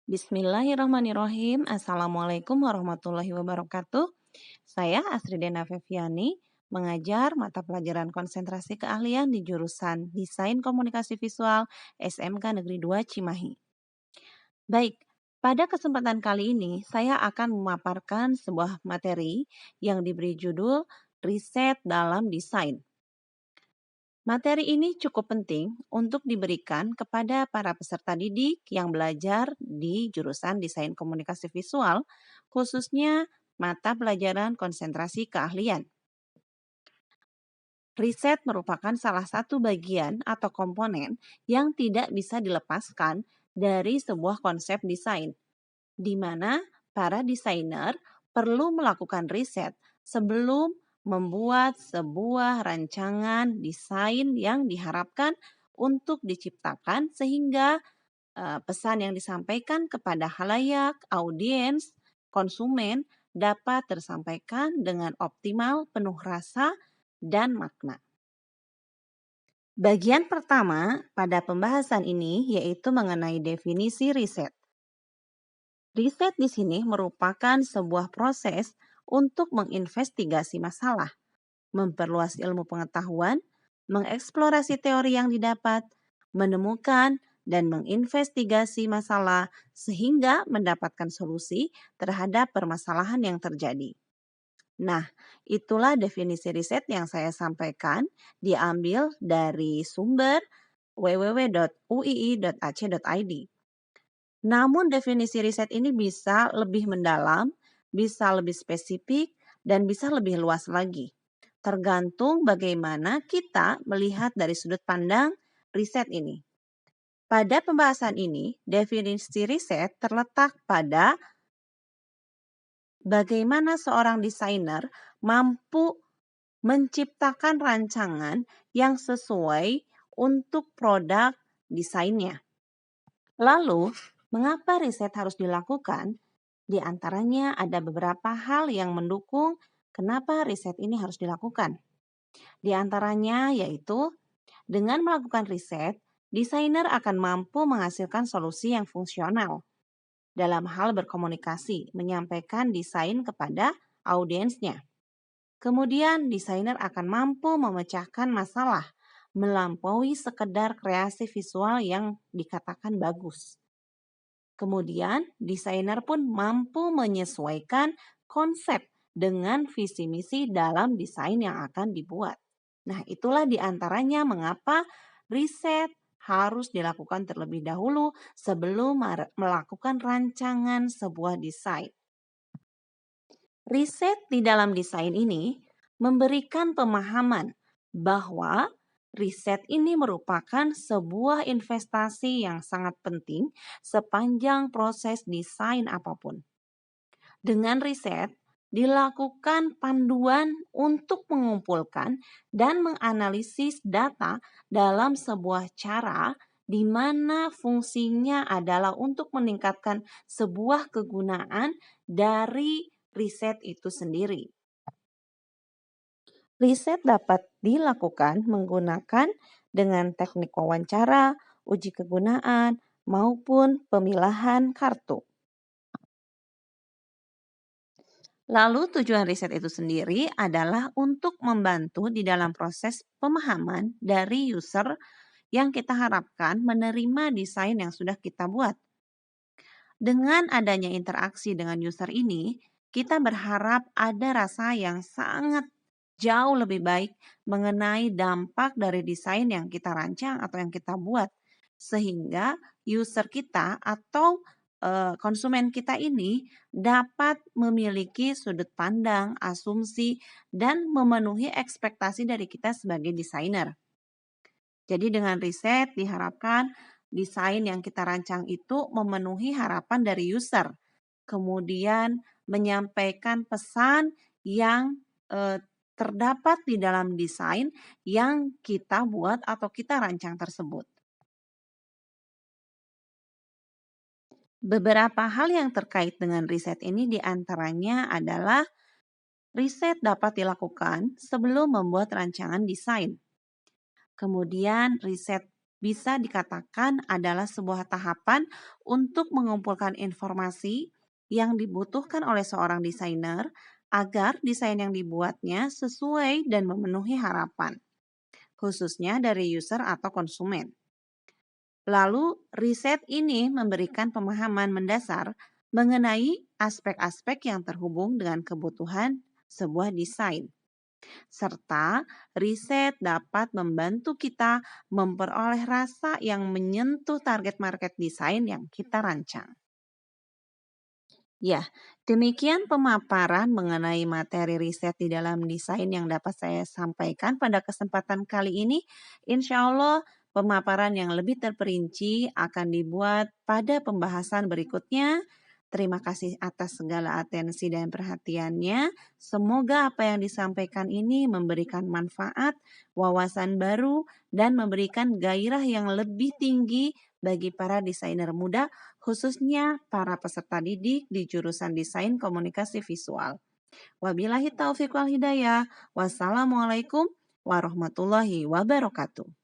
Bismillahirrahmanirrahim. Assalamualaikum warahmatullahi wabarakatuh. Saya Asridena Feviani, mengajar mata pelajaran konsentrasi keahlian di jurusan Desain Komunikasi Visual SMK Negeri 2 Cimahi. Baik, pada kesempatan kali ini saya akan memaparkan sebuah materi yang diberi judul Riset dalam Desain. Materi ini cukup penting untuk diberikan kepada para peserta didik yang belajar di jurusan Desain Komunikasi Visual, khususnya mata pelajaran konsentrasi keahlian. Riset merupakan salah satu bagian atau komponen yang tidak bisa dilepaskan dari sebuah konsep desain, di mana para desainer perlu melakukan riset sebelum membuat sebuah rancangan desain yang diharapkan untuk diciptakan sehingga pesan yang disampaikan kepada khalayak, audiens, konsumen dapat tersampaikan dengan optimal, penuh rasa, dan makna. Bagian pertama pada pembahasan ini yaitu mengenai definisi riset. Riset di sini merupakan sebuah proses untuk menginvestigasi masalah, memperluas ilmu pengetahuan, mengeksplorasi teori yang didapat, menemukan dan menginvestigasi masalah sehingga mendapatkan solusi terhadap permasalahan yang terjadi. Nah, itulah definisi riset yang saya sampaikan diambil dari sumber www.uii.ac.id. Namun definisi riset ini bisa lebih mendalam, bisa lebih spesifik, dan bisa lebih luas lagi. Tergantung bagaimana kita melihat dari sudut pandang riset ini. Pada pembahasan ini, definisi riset terletak pada bagaimana seorang desainer mampu menciptakan rancangan yang sesuai untuk produk desainnya. Lalu, mengapa riset harus dilakukan? Di antaranya ada beberapa hal yang mendukung kenapa riset ini harus dilakukan. Di antaranya yaitu dengan melakukan riset, desainer akan mampu menghasilkan solusi yang fungsional dalam hal berkomunikasi, menyampaikan desain kepada audiensnya. Kemudian desainer akan mampu memecahkan masalah melampaui sekedar kreasi visual yang dikatakan bagus. Kemudian, desainer pun mampu menyesuaikan konsep dengan visi misi dalam desain yang akan dibuat. Nah, itulah diantaranya mengapa riset harus dilakukan terlebih dahulu sebelum melakukan rancangan sebuah desain. Riset di dalam desain ini memberikan pemahaman bahwa riset ini merupakan sebuah investasi yang sangat penting sepanjang proses desain apapun. Dengan riset, dilakukan panduan untuk mengumpulkan dan menganalisis data dalam sebuah cara di mana fungsinya adalah untuk meningkatkan sebuah kegunaan dari riset itu sendiri. Riset dapat dilakukan menggunakan dengan teknik wawancara, uji kegunaan, maupun pemilahan kartu. Lalu tujuan riset itu sendiri adalah untuk membantu di dalam proses pemahaman dari user yang kita harapkan menerima desain yang sudah kita buat. Dengan adanya interaksi dengan user ini, kita berharap ada rasa yang sangat jauh lebih baik mengenai dampak dari desain yang kita rancang atau yang kita buat. Sehingga user kita atau konsumen kita ini dapat memiliki sudut pandang, asumsi, dan memenuhi ekspektasi dari kita sebagai desainer. Jadi dengan riset diharapkan desain yang kita rancang itu memenuhi harapan dari user. Kemudian menyampaikan pesan yang terdapat di dalam desain yang kita buat atau kita rancang tersebut. Beberapa hal yang terkait dengan riset ini diantaranya adalah riset dapat dilakukan sebelum membuat rancangan desain. Kemudian riset bisa dikatakan adalah sebuah tahapan untuk mengumpulkan informasi yang dibutuhkan oleh seorang desainer agar desain yang dibuatnya sesuai dan memenuhi harapan, khususnya dari user atau konsumen. Lalu, riset ini memberikan pemahaman mendasar mengenai aspek-aspek yang terhubung dengan kebutuhan sebuah desain. Serta riset dapat membantu kita memperoleh rasa yang menyentuh target market desain yang kita rancang. Ya, demikian pemaparan mengenai materi riset di dalam desain yang dapat saya sampaikan pada kesempatan kali ini. Insya Allah pemaparan yang lebih terperinci akan dibuat pada pembahasan berikutnya. Terima kasih atas segala atensi dan perhatiannya. Semoga apa yang disampaikan ini memberikan manfaat, wawasan baru, dan memberikan gairah yang lebih tinggi bagi para desainer muda, khususnya para peserta didik di jurusan Desain Komunikasi Visual. Wabillahi taufiq wal hidayah. Wassalamualaikum warahmatullahi wabarakatuh.